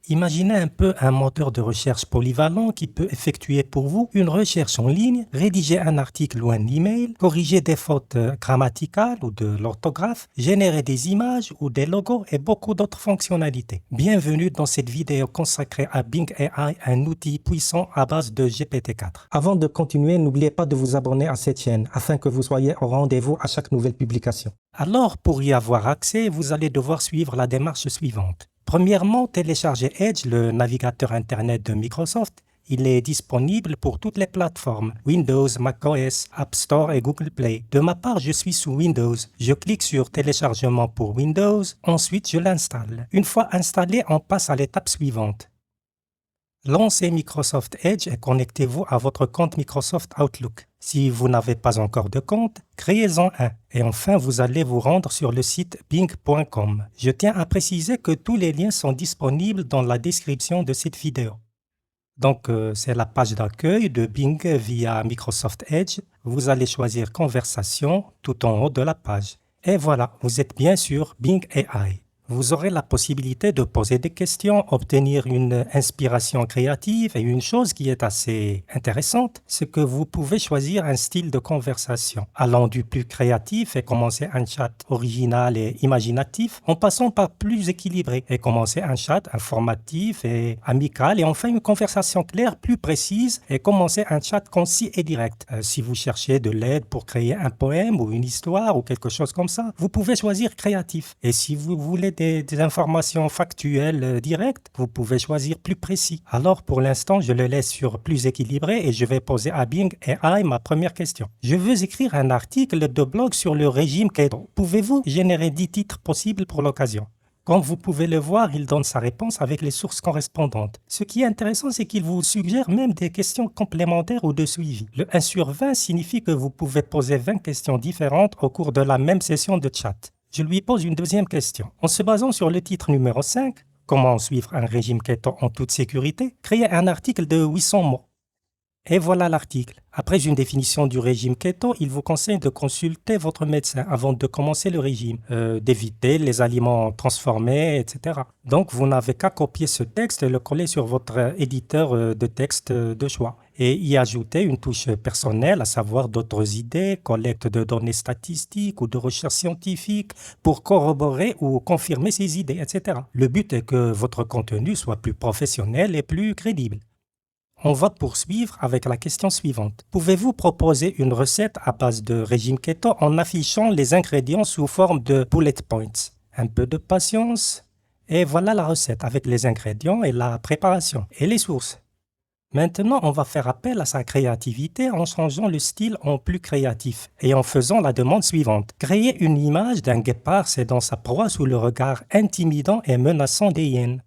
Imaginez un peu un moteur de recherche polyvalent qui peut effectuer pour vous une recherche en ligne, rédiger un article ou un email, corriger des fautes grammaticales ou de l'orthographe, générer des images ou des logos et beaucoup d'autres fonctionnalités. Bienvenue dans cette vidéo consacrée à Bing AI, un outil puissant à base de GPT-4. Avant de continuer, n'oubliez pas de vous abonner à cette chaîne afin que vous soyez au rendez-vous à chaque nouvelle publication. Alors, pour y avoir accès, vous allez devoir suivre la démarche suivante. Premièrement, téléchargez Edge, le navigateur Internet de Microsoft. Il est disponible pour toutes les plateformes, Windows, macOS, App Store et Google Play. De ma part, je suis sous Windows. Je clique sur téléchargement pour Windows, ensuite je l'installe. Une fois installé, on passe à l'étape suivante. Lancez Microsoft Edge et connectez-vous à votre compte Microsoft Outlook. Si vous n'avez pas encore de compte, créez-en un. Et enfin, vous allez vous rendre sur le site bing.com. Je tiens à préciser que tous les liens sont disponibles dans la description de cette vidéo. Donc, c'est la page d'accueil de Bing via Microsoft Edge. Vous allez choisir Conversation tout en haut de la page. Et voilà, vous êtes bien sûr Bing AI. Vous aurez la possibilité de poser des questions, obtenir une inspiration créative et une chose qui est assez intéressante, c'est que vous pouvez choisir un style de conversation, allant du plus créatif et commencer un chat original et imaginatif, en passant par plus équilibré et commencer un chat informatif et amical et enfin une conversation claire, plus précise et commencer un chat concis et direct. Si vous cherchez de l'aide pour créer un poème ou une histoire ou quelque chose comme ça, vous pouvez choisir créatif. Et si vous voulez des informations factuelles directes, vous pouvez choisir plus précis. Alors pour l'instant, je le laisse sur plus équilibré et je vais poser à Bing AI ma première question. Je veux écrire un article de blog sur le régime keto. Pouvez-vous générer 10 titres possibles pour l'occasion? Comme vous pouvez le voir, il donne sa réponse avec les sources correspondantes. Ce qui est intéressant, c'est qu'il vous suggère même des questions complémentaires ou de suivi. Le 1 sur 20 signifie que vous pouvez poser 20 questions différentes au cours de la même session de chat. Je lui pose une deuxième question. En se basant sur le titre numéro 5, Comment suivre un régime keto en toute sécurité, créez un article de 800 mots. Et voilà l'article. Après une définition du régime keto, il vous conseille de consulter votre médecin avant de commencer le régime, d'éviter les aliments transformés, etc. Donc, vous n'avez qu'à copier ce texte et le coller sur votre éditeur de texte de choix. Et y ajouter une touche personnelle, à savoir d'autres idées, collecte de données statistiques ou de recherches scientifiques pour corroborer ou confirmer ces idées, etc. Le but est que votre contenu soit plus professionnel et plus crédible. On va poursuivre avec la question suivante. Pouvez-vous proposer une recette à base de régime keto en affichant les ingrédients sous forme de bullet points? Un peu de patience. Et voilà la recette avec les ingrédients et la préparation et les sources. Maintenant, on va faire appel à sa créativité en changeant le style en plus créatif et en faisant la demande suivante. Créer une image d'un guépard cédant sa proie sous le regard intimidant et menaçant des hyènes.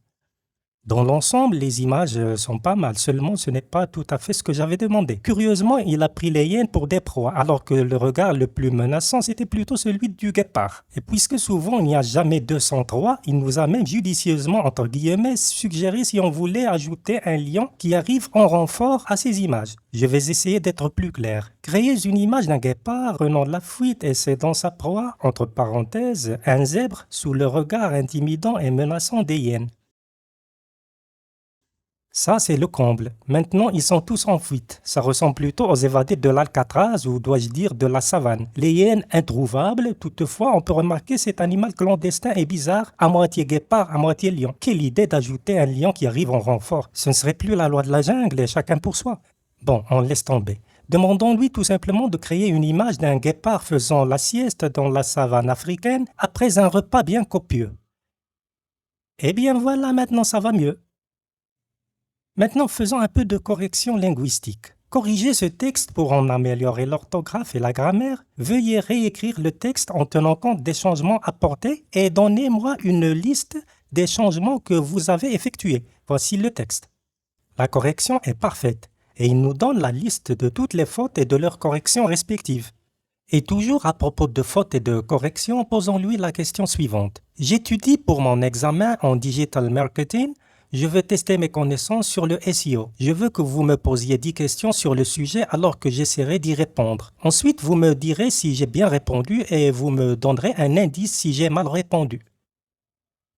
Dans l'ensemble, les images sont pas mal, seulement ce n'est pas tout à fait ce que j'avais demandé. Curieusement, il a pris les hyènes pour des proies, alors que le regard le plus menaçant, c'était plutôt celui du guépard. Et puisque souvent il n'y a jamais 203, il nous a même judicieusement, entre guillemets, suggéré si on voulait ajouter un lion qui arrive en renfort à ces images. Je vais essayer d'être plus clair. Créez une image d'un guépard prenant la fuite et cédant sa proie, entre parenthèses, un zèbre, sous le regard intimidant et menaçant des hyènes. Ça, c'est le comble. Maintenant, ils sont tous en fuite. Ça ressemble plutôt aux évadés de l'Alcatraz, ou dois-je dire de la savane. Les hyènes introuvables, toutefois, on peut remarquer cet animal clandestin et bizarre, à moitié guépard, à moitié lion. Quelle idée d'ajouter un lion qui arrive en renfort. Ce ne serait plus la loi de la jungle et chacun pour soi. Bon, on laisse tomber. Demandons-lui tout simplement de créer une image d'un guépard faisant la sieste dans la savane africaine après un repas bien copieux. Eh bien voilà, maintenant ça va mieux. Maintenant, faisons un peu de correction linguistique. Corrigez ce texte pour en améliorer l'orthographe et la grammaire. Veuillez réécrire le texte en tenant compte des changements apportés et donnez-moi une liste des changements que vous avez effectués. Voici le texte. La correction est parfaite et il nous donne la liste de toutes les fautes et de leurs corrections respectives. Et toujours à propos de fautes et de corrections, posons-lui la question suivante. J'étudie pour mon examen en digital marketing. Je veux tester mes connaissances sur le SEO. Je veux que vous me posiez 10 questions sur le sujet alors que j'essaierai d'y répondre. Ensuite, vous me direz si j'ai bien répondu et vous me donnerez un indice si j'ai mal répondu.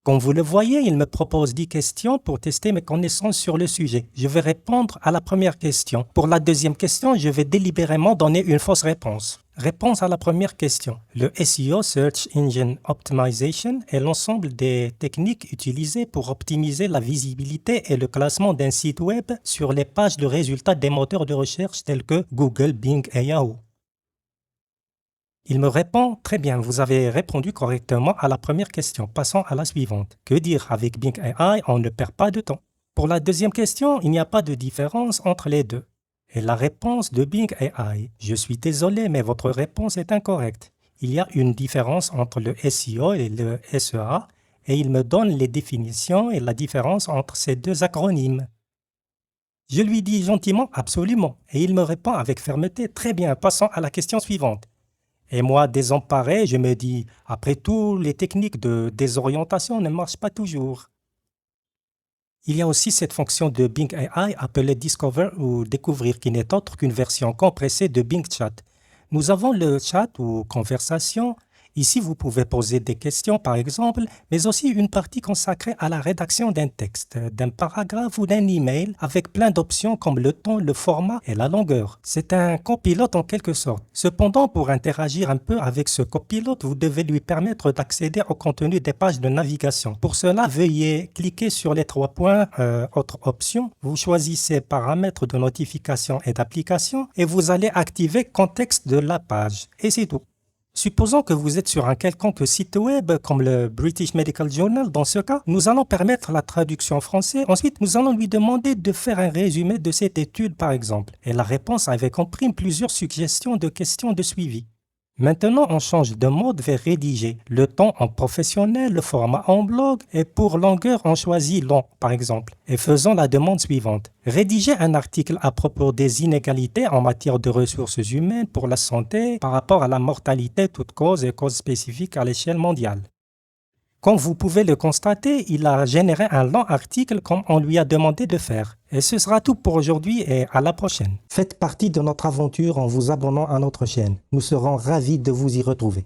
Comme vous le voyez, il me propose 10 questions pour tester mes connaissances sur le sujet. Je vais répondre à la première question. Pour la deuxième question, je vais délibérément donner une fausse réponse. Réponse à la première question. Le SEO, Search Engine Optimization, est l'ensemble des techniques utilisées pour optimiser la visibilité et le classement d'un site web sur les pages de résultats des moteurs de recherche tels que Google, Bing et Yahoo. Il me répond « Très bien, vous avez répondu correctement à la première question. Passons à la suivante. Que dire avec Bing AI, on ne perd pas de temps. » Pour la deuxième question, il n'y a pas de différence entre les deux. Et la réponse de Bing AI. Je suis désolé, mais votre réponse est incorrecte. Il y a une différence entre le SEO et le SEA, et il me donne les définitions et la différence entre ces deux acronymes. Je lui dis gentiment « Absolument », et il me répond avec fermeté « Très bien, passons à la question suivante. » Et moi, désemparé, je me dis, après tout, les techniques de désorientation ne marchent pas toujours. Il y a aussi cette fonction de Bing AI appelée Discover ou Découvrir qui n'est autre qu'une version compressée de Bing Chat. Nous avons le chat ou conversation. Ici, vous pouvez poser des questions par exemple, mais aussi une partie consacrée à la rédaction d'un texte, d'un paragraphe ou d'un email avec plein d'options comme le ton, le format et la longueur. C'est un copilote en quelque sorte. Cependant, pour interagir un peu avec ce copilote, vous devez lui permettre d'accéder au contenu des pages de navigation. Pour cela, veuillez cliquer sur les 3 points autres options. Vous choisissez paramètres de notification et d'application et vous allez activer contexte de la page. Et c'est tout. Supposons que vous êtes sur un quelconque site web comme le British Medical Journal. Dans ce cas, nous allons permettre la traduction en français. Ensuite, nous allons lui demander de faire un résumé de cette étude, par exemple. Et la réponse avait compris plusieurs suggestions de questions de suivi. Maintenant, on change de mode vers rédiger. Le ton en professionnel, le format en blog et pour longueur, on choisit long, par exemple. Et faisons la demande suivante. Rédiger un article à propos des inégalités en matière de ressources humaines pour la santé par rapport à la mortalité, toutes causes et causes spécifiques à l'échelle mondiale. Comme vous pouvez le constater, il a généré un long article comme on lui a demandé de faire. Et ce sera tout pour aujourd'hui et à la prochaine. Faites partie de notre aventure en vous abonnant à notre chaîne. Nous serons ravis de vous y retrouver.